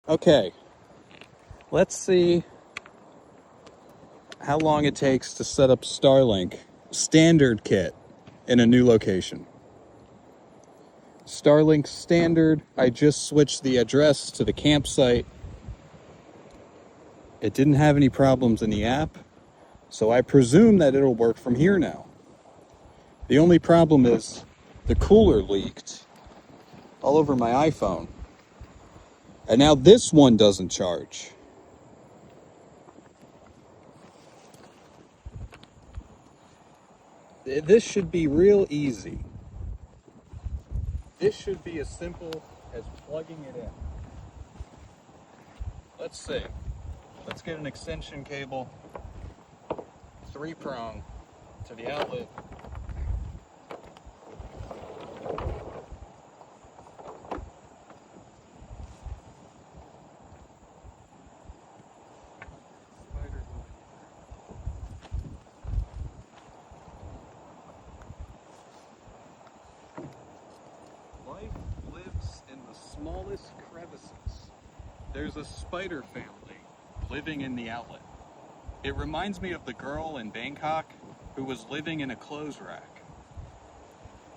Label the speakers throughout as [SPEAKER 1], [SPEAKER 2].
[SPEAKER 1] Okay, let's see how long it takes to set up Starlink standard kit in a new location. Starlink standard, I just switched the address to the campsite. It didn't have any problems in the app, so I presume that it'll work from here now. The only problem is the cooler leaked all over my iPhone. And now this one doesn't charge. This should be real easy. This should be as simple as plugging it in. Let's see. Let's get an extension cable, 3-prong, to the outlet. Life lives in the smallest crevices. There's a spider family living in the outlet. It reminds me of the girl in Bangkok who was living in a clothes rack.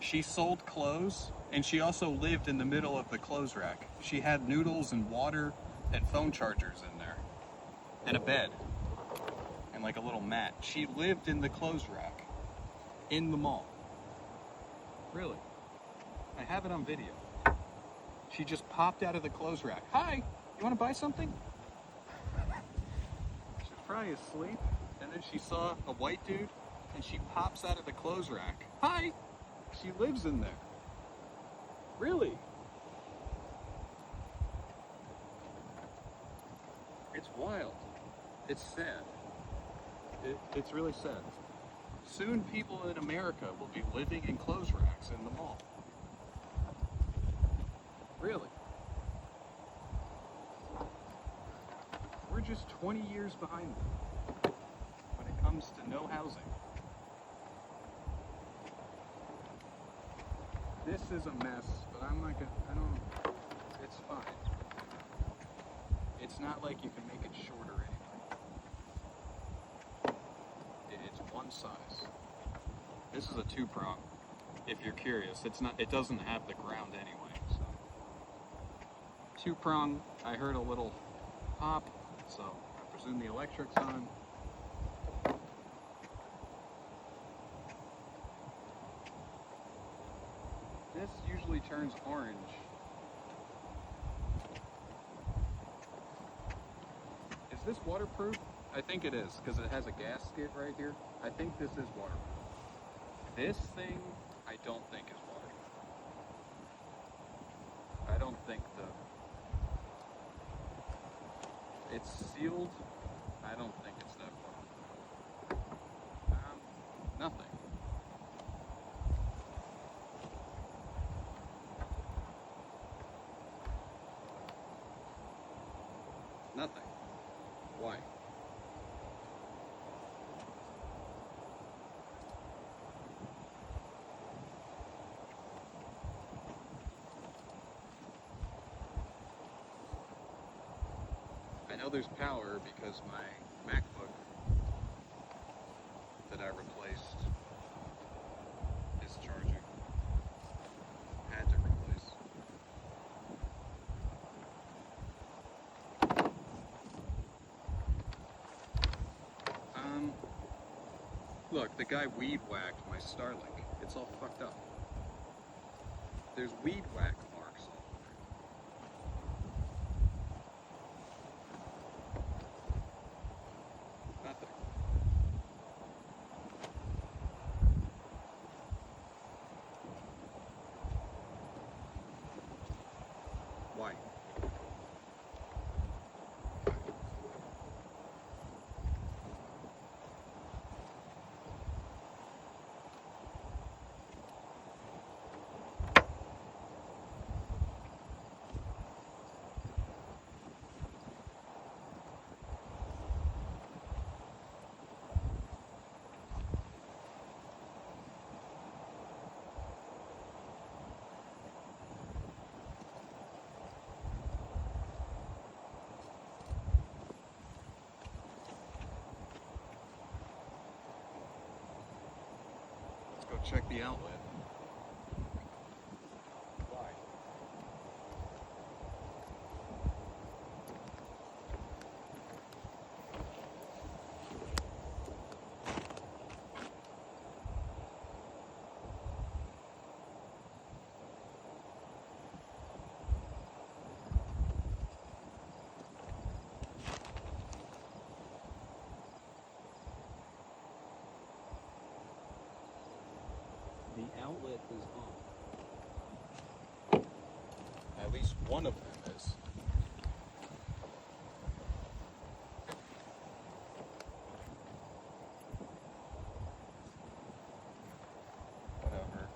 [SPEAKER 1] She sold clothes, and she also lived in the middle of the clothes rack. She had noodles and water and phone chargers in there, and a bed, and like a little mat. She lived in the clothes rack in the mall. Really. I have it on video. She just popped out of the clothes rack. Hi, you want to buy something? She's probably asleep, and then she saw a white dude, and she pops out of the clothes rack. Hi, she lives in there. Really? It's wild. It's sad. It's really sad. Soon people in America will be living in clothes racks in the mall. Really? We're just 20 years behind them when it comes to no housing. This is a mess, but it's fine. It's not like you can make it shorter anyway. It's one size. This is a 2-prong. If you're curious, it doesn't have the ground anyway. So 2-prong, I heard a little pop, so I presume the electric's on. This usually turns orange. Is this waterproof? I think it is, because it has a gasket right here. I think this is waterproof. This thing, I don't think is waterproof. I don't think it's sealed. I don't think it's that waterproof. Nothing. Nothing. Why? I know there's power because my MacBook that I replaced is charging. Had to replace. Look, the guy weed whacked my Starlink. It's all fucked up. There's weed whack marks all over. Nothing. Why? check the outlet. Why? The outlet is on. At least one of them is. Whatever.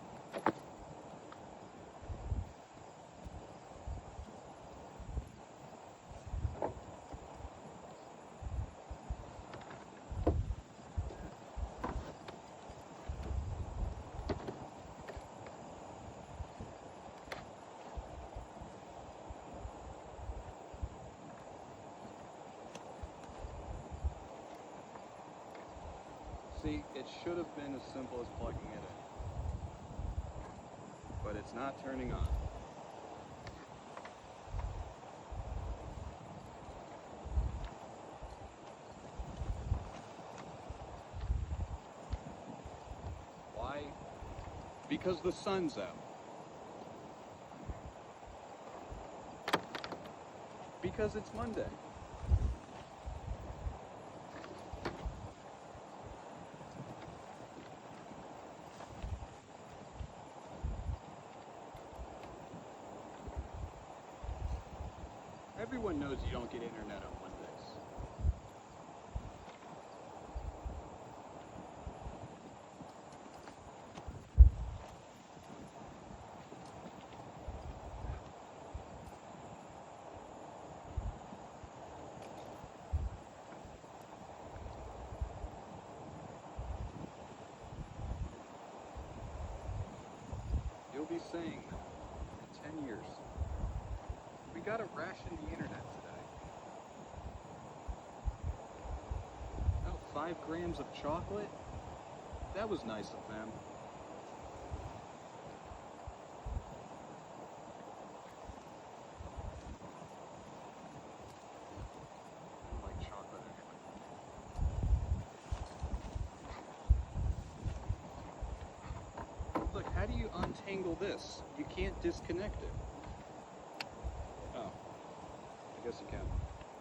[SPEAKER 1] See, it should have been as simple as plugging it in. But it's not turning on. Why? Because the sun's out. Because it's Monday. Everyone knows you don't get internet on Mondays. You'll be saying that in 10 years. We gotta ration the internet today. Oh, 5 grams of chocolate? That was nice of them. I don't like chocolate anyway. Look, how do you untangle this? You can't disconnect it. Oh, I guess you can.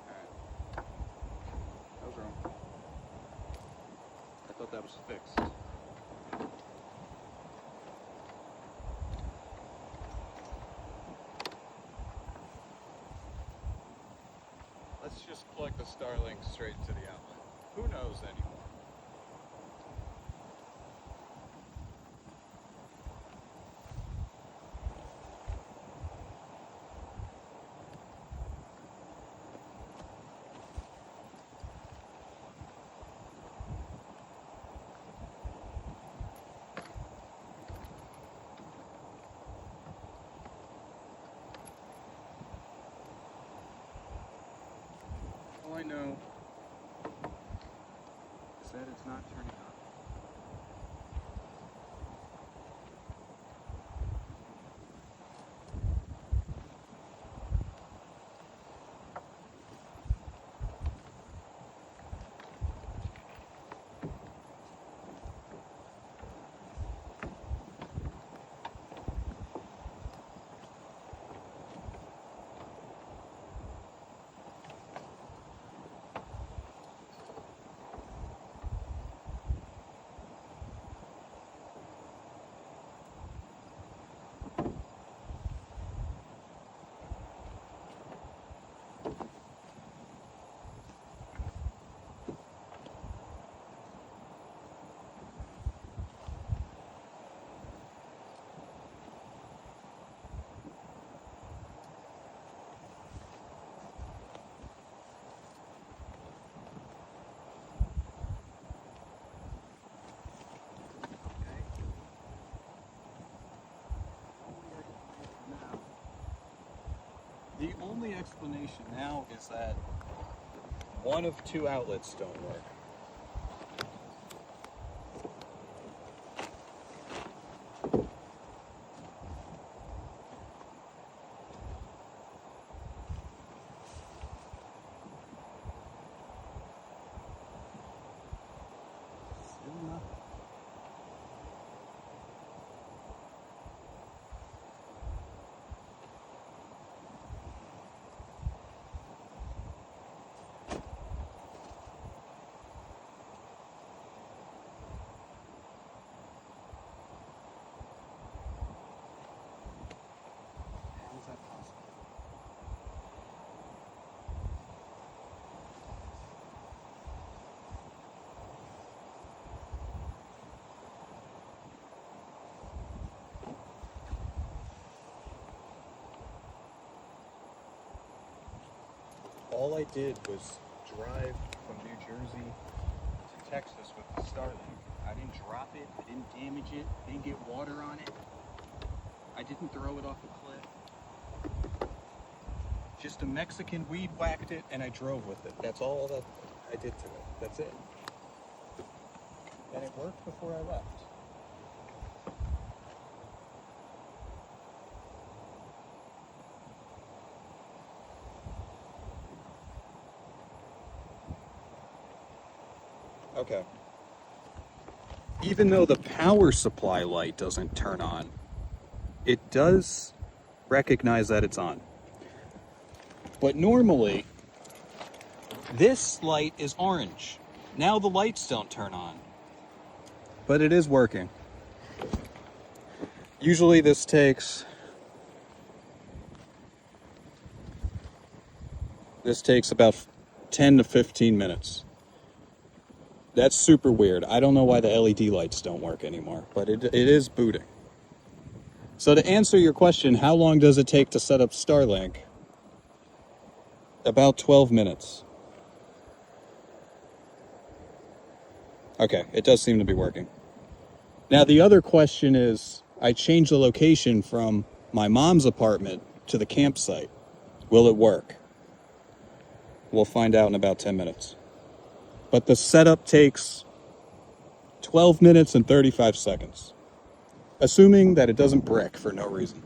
[SPEAKER 1] Alright. I was wrong. I thought that was fixed. Let's just plug the Starlink straight to the outlet. Who knows anymore? All I know is that it's not turning on. The only explanation now is that one of 2 outlets don't work. all I did was drive from New Jersey to Texas with the Starlink. I didn't drop it, I didn't damage it, didn't get water on it. I didn't throw it off a cliff. Just a Mexican weed whacked it and I drove with it. That's all that I did to it. That's it. And it worked before I left. Okay. Even though the power supply light doesn't turn on, it does recognize that it's on. But normally, this light is orange. Now the lights don't turn on. But it is working. Usually this takes about 10 to 15 minutes. That's super weird. I don't know why the LED lights don't work anymore, but it is booting. So to answer your question, how long does it take to set up Starlink? About 12 minutes. Okay, it does seem to be working. Now the other question is, I changed the location from my mom's apartment to the campsite. Will it work? We'll find out in about 10 minutes. But the setup takes 12 minutes and 35 seconds, assuming that it doesn't brick for no reason.